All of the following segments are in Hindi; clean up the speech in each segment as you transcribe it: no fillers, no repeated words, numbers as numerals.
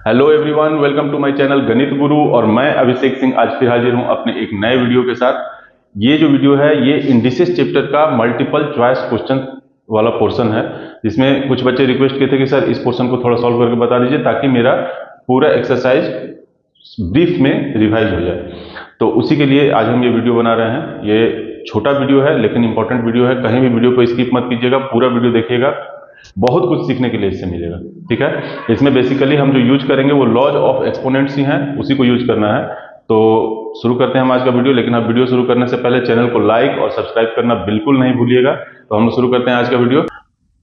Hello everyone, welcome to my channel Ganit Guru. और मैं अभिषेक सिंह आज फिर हाजिर हूं अपने एक नए वीडियो के साथ। ये जो वीडियो है ये इंडिसेस चैप्टर का मल्टीपल चॉइस क्वेश्चन वाला पोर्शन है, जिसमें कुछ बच्चे रिक्वेस्ट किए थे कि सर इस पोर्शन को थोड़ा सॉल्व करके बता दीजिए ताकि मेरा पूरा एक्सरसाइज ब्रीफ में रिवाइज हो जाए। तो उसी के लिए आज हम ये वीडियो बना रहे हैं। ये छोटा वीडियो है लेकिन इंपॉर्टेंट वीडियो है, कहीं भी वीडियो को स्किप मत कीजिएगा, पूरा वीडियो देखिएगा, बहुत कुछ सीखने के लिए इससे मिलेगा। ठीक है, इसमें बेसिकली हम जो यूज करेंगे वो लॉज ऑफ एक्सपोनेंट्स ही हैं, उसी को यूज करना है। तो शुरू करते हैं हम आज का वीडियो। लेकिन आप वीडियो शुरू करने से पहले चैनल को लाइक और सब्सक्राइब करना बिल्कुल नहीं भूलिएगा। तो हम शुरू करते हैं आज का वीडियो।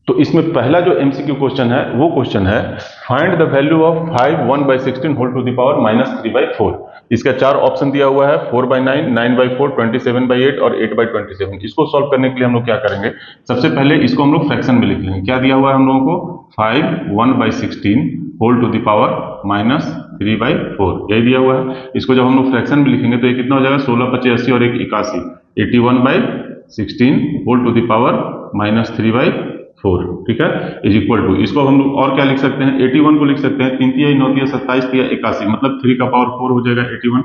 तो इसमें पहला जो एमसीक्यू क्वेश्चन है वो क्वेश्चन है find the value of 5 1/16 whole to the power -3/4। इसका चार ऑप्शन दिया हुआ है, 4/9, 9/4, 27/8 और 8/27। इसको सॉल्व करने के लिए हम लोग क्या करेंगे, सबसे पहले इसको हम लोग फ्रैक्शन में लिख लेंगे। क्या दिया हुआ है हम लोगों को, 5 1/16 होल टू द पावर -3/4, यही दिया हुआ है। इसको जब हम लोग फ्रैक्शन में लिखेंगे तो ये कितना हो जाएगा, 16 25 80 और 1 81, 81/16 होल टू द पावर -3/4। ठीक है, इज इक्वल टू, इसको हम लोग और क्या लिख सकते हैं, 81 को लिख सकते हैं, 3 तिया 9 तिया 27 तिया 81, मतलब 3 का पावर 4 हो जाएगा 81।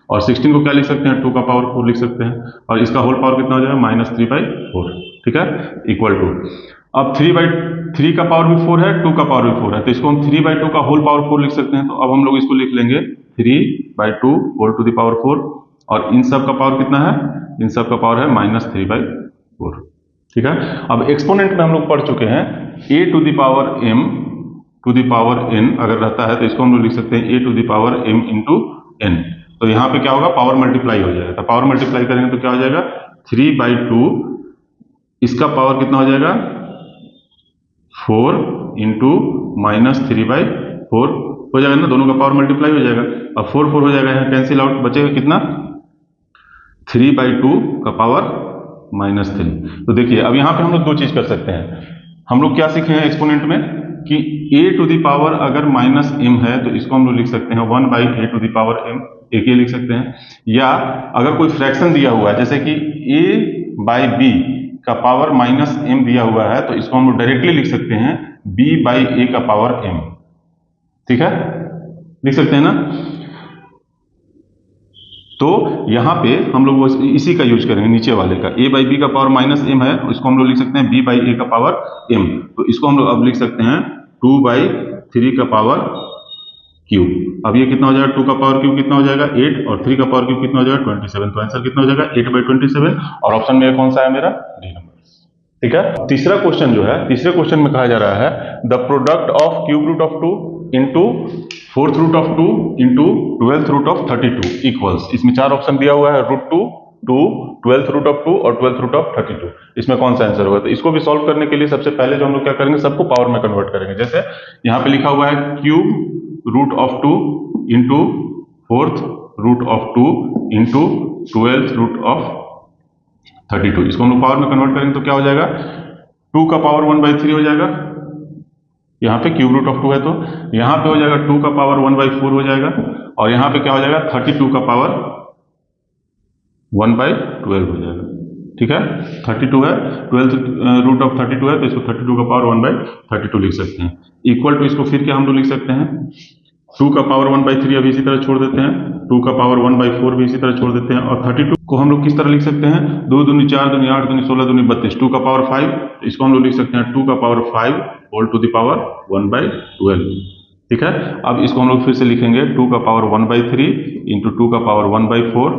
और 16 को क्या लिख सकते हैं, 2 का पावर 4 लिख सकते हैं, और इसका होल पावर कितना हो जाएगा, -3/4। ठीक है, इक्वल टू, अब 3 का पावर भी 4 है, 2 का पावर भी 4 है, तो इसको हम 3/2 का होल पावर 4 लिख सकते हैं। तो अब हम लोग इसको लिख लेंगे 3/2 होल टू द पावर 4, और इन सब का पावर कितना है, इन सब का पावर है -3/4। ठीक है, अब एक्सपोनेंट में हम लोग पढ़ चुके हैं a to the power m to the power n अगर रहता है तो इसको हम लोग लिख सकते हैं a to the power m into n। तो यहाँ पे क्या होगा, पावर मल्टीप्लाई हो जाएगा। तो पावर मल्टीप्लाई करेंगे तो क्या हो जाएगा, 3/2, इसका पावर कितना हो जाएगा, 4 इंटू -3/4 हो जाएगा ना, दोनों का पावर मल्टीप्लाई हो जाएगा। अब 4 4 हो जाएगा, यहाँ कैंसिल आउट, बचेगा कितना, 3/2 का पावर -3। तो देखिए अब यहाँ पे हम लोग दो चीज कर सकते हैं। हम लोग क्या सीखे हैं एक्सपोनेंट में कि a टू द पावर अगर -m है तो इसको हम लोग लिख सकते हैं 1/a to the power m, एक ये लिख सकते हैं। या अगर कोई फ्रैक्शन दिया हुआ है, जैसे कि a/b का पावर -m दिया हुआ है, तो इसको हम लोग डायरेक्टली लिख सकते हैं b/a का पावर m। ठीक है, लिख सकते हैं ना। तो यहाँ पे हम लोग इसी का यूज करेंगे, नीचे वाले का, a/b का पावर -m है, इसको हम लोग लिख सकते हैं b/a का पावर m। तो इसको हम लोग अब लिख सकते हैं 2/3 का पावर क्यूब। अब ये कितना हो जाएगा, 2 का पावर क्यूब कितना हो जाएगा 8, और 3 का पावर क्यूब कितना हो जाएगा 27। तो आंसर कितना हो जाएगा 8/27, और ऑप्शन में कौन सा है मेरा, डी नंबर। ठीक है, तीसरा क्वेश्चन जो है, तीसरे क्वेश्चन में कहा जा रहा है the product of cube root of 2 into 4th root of 2 into 12th root of 32 equals, इसमें चार ऑप्शन दिया हुआ है, √2, 2, 12th रूट ऑफ 2 और 12th रूट ऑफ 32। इसमें कौन सा आंसर होगा। तो इसको भी सॉल्व करने के लिए सबसे पहले जो हम लोग क्या करेंगे, सबको पावर में कन्वर्ट करेंगे। जैसे यहाँ पे लिखा हुआ है cube root of 2 into 4th root of 2 into 12th root of 32, इसको हम लोग पावर में कन्वर्ट करेंगे तो क्या हो जाएगा, 2 का पावर 1/3 हो जाएगा, यहाँ पे क्यूब रूट ऑफ 2 है तो यहाँ पे हो जाएगा 2 का पावर 1/4 हो जाएगा, और यहाँ पे क्या हो जाएगा 32 का पावर 1/12 हो जाएगा। ठीक है, 32 है, 12th रूट ऑफ 32 है, तो इसको 32 का पावर 1/32 लिख सकते हैं। इक्वल टू, इसको फिर क्या हम लोग लिख सकते हैं, 2 का पावर 1/3 अभी इसी तरह छोड़ देते हैं, 2 का पावर 1/4 भी इसी तरह छोड़ देते हैं, और 32 को हम लोग किस तरह लिख सकते हैं, 2 दूनी 4 दूनी 8 दूनी 16 दूनी 32, 2 का पावर 5, तो इसको हम लोग लिख सकते हैं 2 का power 5 whole to the power 1/12। ठीक है, अब इसको हम लोग फिर से लिखेंगे 2 का पावर 1/3 इंटू 2 का पावर 1/4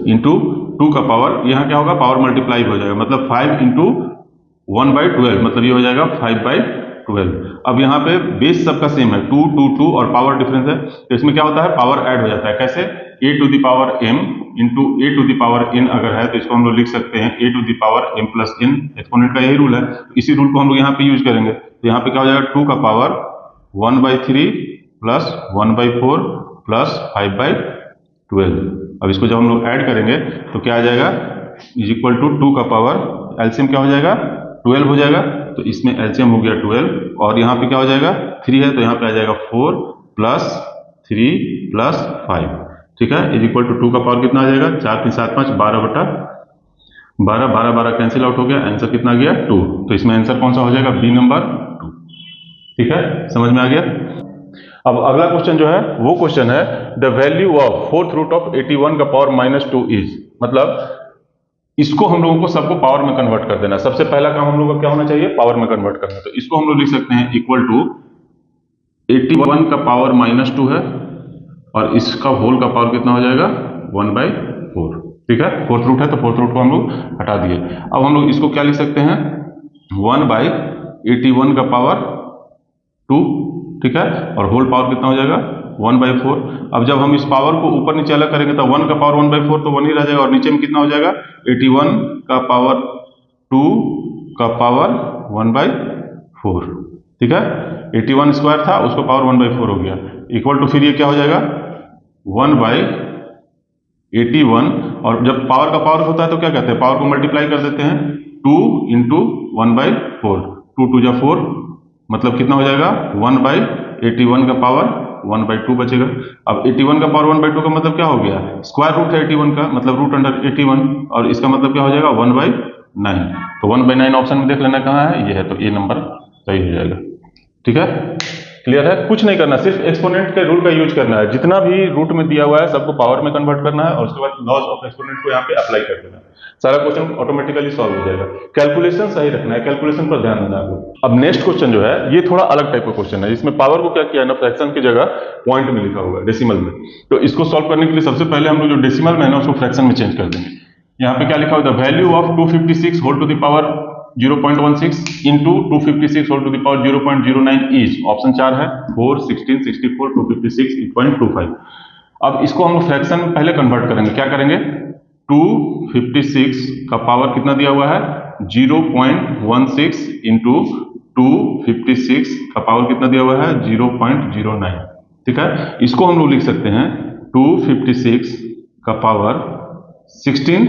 इंटू 2 का पावर, यहाँ क्या होगा, पावर मल्टीप्लाई हो जाएगा, मतलब 5 इंटू 1/12, मतलब ये हो जाएगा 5/12। अब यहाँ पे बेस सबका सेम है, 2 2 2 और पावर डिफरेंस है, तो इसमें क्या होता है, पावर ऐड हो जाता है। कैसे, a to the power m into a to the power n अगर है तो इसको हम लोग लिख सकते हैं a to the power m plus n। Exponent का यही रूल है, इसी रूल को हम लोग यहाँ पे यूज करेंगे। तो यहाँ पे क्या हो जाएगा, 2 का पावर 1/3 प्लस 1/4 प्लस 5/12। अब इसको जब हम लोग ऐड करेंगे तो क्या आ जाएगा, इज इक्वल टू 2 का पावर, एलसीएम क्या हो जाएगा 12 हो जाएगा, तो इसमें एलसीएम हो गया 12, और यहाँ पे क्या हो जाएगा 3 है, तो यहाँ पे आ जाएगा 4 प्लस 3 प्लस 5। ठीक है, इज इक्वल टू 2 का पावर कितना आ जाएगा, 4 3 7 5 12/12, 12 12 कैंसिल आउट हो गया, आंसर कितना आ गया 2। तो इसमें आंसर कौन सा हो जाएगा, बी नंबर 2। ठीक है, समझ में आ गया। अब अगला क्वेश्चन जो है वो क्वेश्चन है the value of fourth root of 81 का पावर -2 इज, मतलब इसको हम लोगों को सबको पावर में कन्वर्ट कर देना। सबसे पहला काम हम लोगों का क्या होना चाहिए, पावर में कन्वर्ट करना। तो इसको हम लोग लिख सकते हैं इक्वल टू 81 का पावर -2 है और इसका होल का पावर कितना हो जाएगा 1/4। ठीक है, फोर्थ रूट है तो फोर्थ रूट को हम लोग हटा दिए। अब हम लोग इसको क्या लिख सकते हैं 1/81 का पावर 2, ठीक है, और होल पावर कितना हो जाएगा 1/4। अब जब हम इस पावर को ऊपर नीचे अलग करेंगे तो 1 का पावर 1/4 तो 1 ही रह जाएगा और नीचे में कितना हो जाएगा 81 का पावर 2 का पावर 1/4। ठीक है, 81 स्क्वायर था उसको पावर 1/4 हो गया इक्वल टू, फिर ये क्या हो जाएगा 1/81। और जब पावर का पावर होता है तो क्या कहते हैं, पावर को मल्टीप्लाई कर देते हैं 2 इंटू 1/4, 2 2 जा 4, मतलब कितना हो जाएगा 1/81 का पावर 1/2 बचेगा। अब 81 का पावर 1/2 का मतलब क्या हो गया, स्क्वायर रूट है 81 का, मतलब रूट अंडर 81, और इसका मतलब क्या हो जाएगा 1/9। तो 1/9 ऑप्शन में देख लेना कहाँ है, ये है, तो ये नंबर सही हो जाएगा। ठीक है, क्लियर है, कुछ नहीं करना, सिर्फ एक्सपोनेंट के रूल का यूज करना है। जितना भी रूट में दिया हुआ है सबको पावर में कन्वर्ट करना है और उसके बाद लॉज ऑफ एक्सपोनेंट को यहाँ पे अप्लाई कर देना है, सारा क्वेश्चन ऑटोमेटिकली सॉल्व हो जाएगा। कैलकुलेशन सही रखना है, कैलकुलेशन पर ध्यान देना है। अब नेक्स्ट क्वेश्चन जो है ये थोड़ा अलग टाइप का क्वेश्चन है। इसमें पावर को क्या किया है ना, फ्रैक्शन की जगह पॉइंट में लिखा हुआ है, डेसिमल में। तो इसको सॉल्व करने के लिए सबसे पहले हम लोग जो डेसिमल में है ना उसको फ्रैक्शन में चेंज कर देंगे। यहाँ पे क्या लिखा हुआ है, the value of 256 whole to the power 0.16 into 256 whole to the power 0.09 is, option 4 है 4, 16, 64, 256, 8.25। अब इसको हम फ्रैक्शन में पहले कन्वर्ट करेंगे, क्या करेंगे 256 का पावर कितना दिया हुआ है 0.16 इंटू 256 का पावर कितना दिया हुआ है 0.09। ठीक है, इसको हम लोग लिख सकते हैं 256 का पावर 16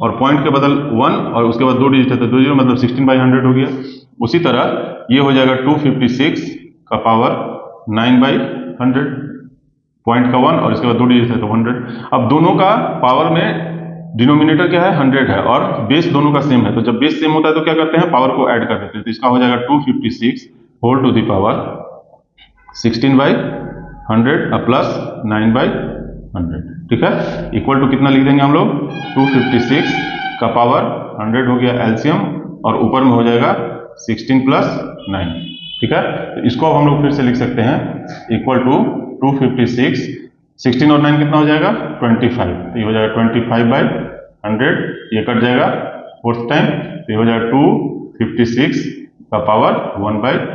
और पॉइंट के बदल 1 और उसके बाद 2 डिजिट है तो 2 0, मतलब 16/100 हो गया। उसी तरह ये हो जाएगा 256 का पावर 9/100, पॉइंट का 1 और इसके बाद 2 डिजिट है तो 100। अब दोनों का पावर में डिनोमिनेटर क्या है 100 है और बेस दोनों का सेम है, तो जब बेस सेम होता है तो क्या करते हैं पावर को ऐड कर देते हैं। तो इसका हो जाएगा 256 whole to the power 16/100 plus 9/100। ठीक है, इक्वल टू कितना लिख देंगे हम लोग 256 का पावर 100 हो गया एलसीएम और ऊपर में हो जाएगा 16 प्लस 9। ठीक है, तो इसको अब हम लोग फिर से लिख सकते हैं इक्वल टू 256, 16 और 9 कितना हो जाएगा 25, तो ये हो जाएगा 25/100, ये कट जाएगा फोर्थ टाइम, तो ये हो जाएगा 256 का पावर 1/4।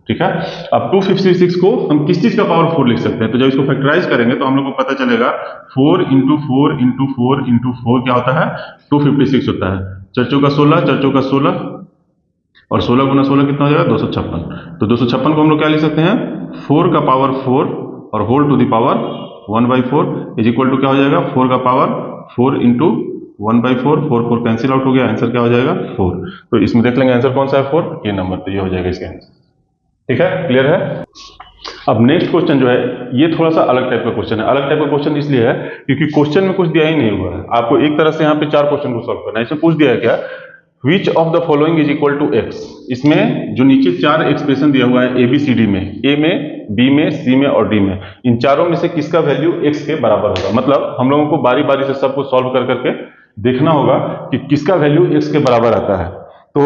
ठीक है, अब 256 को हम किस चीज का पावर 4 लिख सकते हैं, तो जब इसको फैक्टराइज करेंगे तो हम लोग को पता चलेगा 4 इंटू 4 इंटू 4 इंटू 4 क्या होता है 256 होता है। 4 चौका 16, 4 चौका 16 और 16 गुना 16 कितना हो जाएगा 256। तो 256 को हम लोग क्या लिख सकते हैं 4 का पावर 4 और whole to the power 1/4 is equal to क्या हो जाएगा 4 का पावर 4 इंटू 1/4, 4 4 कैंसिल आउट हो गया, आंसर क्या हो जाएगा 4। तो इसमें देख लेंगे आंसर कौन सा है 4, ये नंबर, तो ये हो जाएगा इसका आंसर। ठीक है, क्लियर है। अब नेक्स्ट क्वेश्चन जो है ये थोड़ा सा अलग टाइप का क्वेश्चन है। अलग टाइप का क्वेश्चन इसलिए है क्योंकि क्वेश्चन में कुछ दिया ही नहीं हुआ है, आपको एक तरह से यहाँ पे 4 क्वेश्चन को सॉल्व करना है। इसमें पूछ दिया है क्या which of the following is equal to x. इसमें जो नीचे 4 एक्सप्रेशन दिया हुआ है ABCD में, A में, B में, C में और D में, इन चारों में से किसका वैल्यू x के बराबर होगा। मतलब हम लोगों को बारी बारी से सबको सॉल्व कर करके देखना होगा कि किसका वैल्यू x के बराबर आता है। तो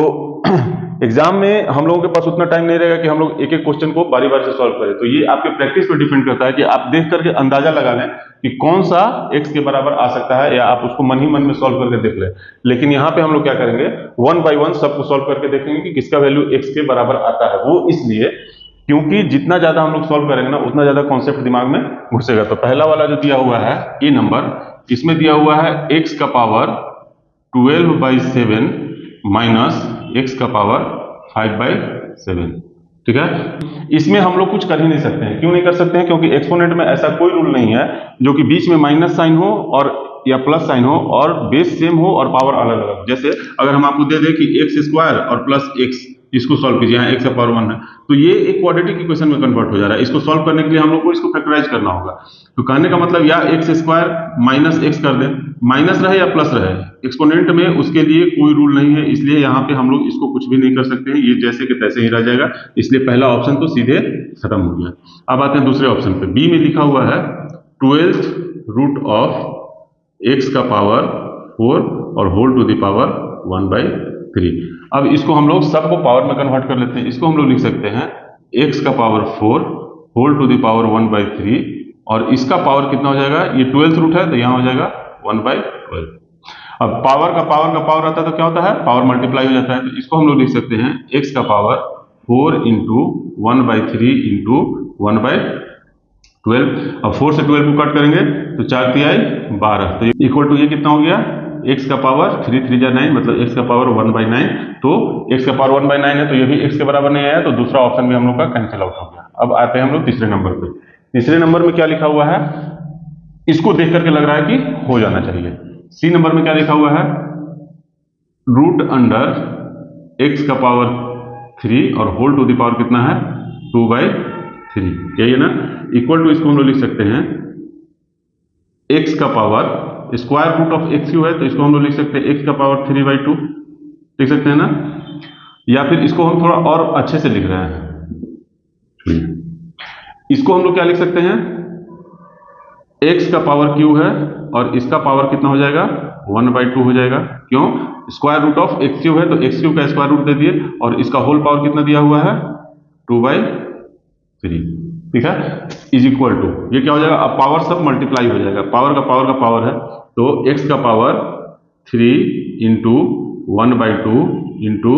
एग्जाम में हम लोगों के पास उतना टाइम नहीं रहेगा कि हम लोग एक एक क्वेश्चन को बारी बारी से सॉल्व करें, तो ये आपके प्रैक्टिस पे डिपेंड करता है कि आप देख करके अंदाजा लगा लें कि कौन सा x के बराबर आ सकता है, या आप उसको मन ही मन में सॉल्व करके देख लें। लेकिन यहाँ पे हम लोग क्या करेंगे 1 बाय 1 सबको सॉल्व करके देखेंगे कि किसका वैल्यू x के बराबर आता है। वो इसलिए क्योंकि जितना ज्यादा हम लोग सॉल्व करेंगे ना उतना ज्यादा कॉन्सेप्ट दिमाग में घुसेगा। तो पहला वाला जो दिया हुआ है ये नंबर, इसमें दिया हुआ है x का पावर 12/7 माइनस x का पावर 5/7। ठीक है, इसमें हम लोग कुछ कर ही नहीं सकते हैं। क्यों नहीं कर सकते हैं, क्योंकि एक्सपोनेंट में ऐसा कोई रूल नहीं है जो कि बीच में माइनस साइन हो और या प्लस साइन हो और बेस सेम हो और पावर अलग अलग। जैसे अगर हम आपको दे दें कि x² और प्लस x इसको सॉल्व कीजिए, यहाँ x का पावर 1 है, तो ये एक क्वाड्रेटिक इक्वेशन में कन्वर्ट हो जा रहा है। इसको सॉल्व करने के लिए हम लोग को इसको फैक्टराइज करना होगा। तो कहने का मतलब या एक्स स्क्वायर माइनस एक्स कर दें, माइनस रहे या प्लस रहे, एक्सपोनेंट में उसके लिए कोई रूल नहीं है, इसलिए यहाँ पे हम लोग इसको कुछ भी नहीं कर सकते हैं, ये जैसे कि तैसे ही रह जाएगा, इसलिए पहला ऑप्शन तो सीधे खत्म हो गया। अब आते हैं दूसरे ऑप्शन पे, बी में लिखा हुआ है 12th रूट ऑफ एक्स का पावर 4 और होल टू द पावर 1/3। अब इसको हम लोग सबको पावर में कन्वर्ट कर लेते हैं। इसको हम लोग लिख सकते हैं x का power 4 whole to the power 1/3 और इसका पावर कितना हो जाएगा, ये 12th रूट है तो यहाँ हो जाएगा 1/12। अब पावर का पावर आता है तो क्या होता है, पावर मल्टीप्लाई हो जाता है, तो इसको हम लोग लिख सकते हैं x का पावर 4 इंटू 1/3 इंटू 1/12। अब 4 से 12 को कट करेंगे तो 4 तिहाई 12, तो इक्वल टू ये कितना हो गया, x का पावर 3 3 जा 9, मतलब x का पावर 1/9। तो x का पावर 1/9 है तो ये भी x के बराबर नहीं आया, तो दूसरा ऑप्शन भी हम लोग का कैंसिल आउट हो गया। अब आते हैं हम लोग तीसरे नंबर पे। तीसरे नंबर में क्या लिखा हुआ है, इसको देख करके लग रहा है कि हो जाना चाहिए। सी नंबर में क्या लिखा हुआ है, रूट अंडर x का पावर 3 और होल टू द पावर कितना है 2/3, यही है ना। इक्वल टू इसको हम लोग लिख सकते हैं x का power square root of x cube है, तो इसको हम लोग लिख सकते हैं x का पावर 3/2, लिख सकते हैं ना। या फिर इसको हम थोड़ा और अच्छे से लिख रहे हैं, इसको हम लोग क्या लिख सकते हैं, x का पावर q है और इसका पावर कितना हो जाएगा 1/2 हो जाएगा। क्यों, square root of x cube है तो एक्स क्यू का स्क्वायर रूट दे दिए और इसका होल पावर कितना दिया हुआ है 2/3, ठीक है, इज इक्वल टू ये क्या हो जाएगा, अब पावर सब मल्टीप्लाई हो जाएगा, पावर का पावर है तो x का पावर 3 इंटू 1/2 इंटू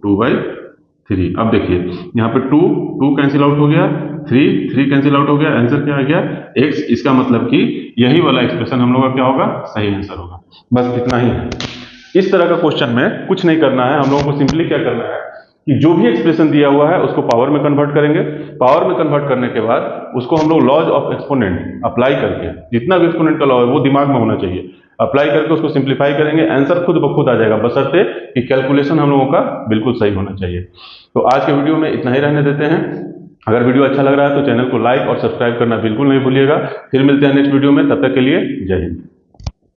2/3। अब देखिए यहाँ पे 2 कैंसिल आउट हो गया, 3 कैंसिल आउट हो गया, आंसर क्या आ गया x। इसका मतलब कि यही वाला एक्सप्रेशन हम लोग का क्या होगा, सही आंसर होगा। बस इतना ही है। इस तरह का क्वेश्चन में कुछ नहीं करना है, हम लोगों को सिंपली क्या करना है कि जो भी एक्सप्रेशन दिया हुआ है उसको पावर में कन्वर्ट करेंगे। पावर में कन्वर्ट करने के बाद उसको हम लोग लॉज ऑफ एक्सपोनेंट अप्लाई करके, जितना भी एक्सपोनेंट का लॉ है वो दिमाग में होना चाहिए, अप्लाई करके उसको सिंप्लीफाई करेंगे, आंसर खुद ब खुद आ जाएगा, बशर्ते कि कैलकुलेशन हम लोगों का बिल्कुल सही होना चाहिए। तो आज के वीडियो में इतना ही रहने देते हैं। अगर वीडियो अच्छा लग रहा है तो चैनल को लाइक और सब्सक्राइब करना बिल्कुल नहीं भूलिएगा। फिर मिलते हैं नेक्स्ट वीडियो में, तब तक के लिए जय हिंद।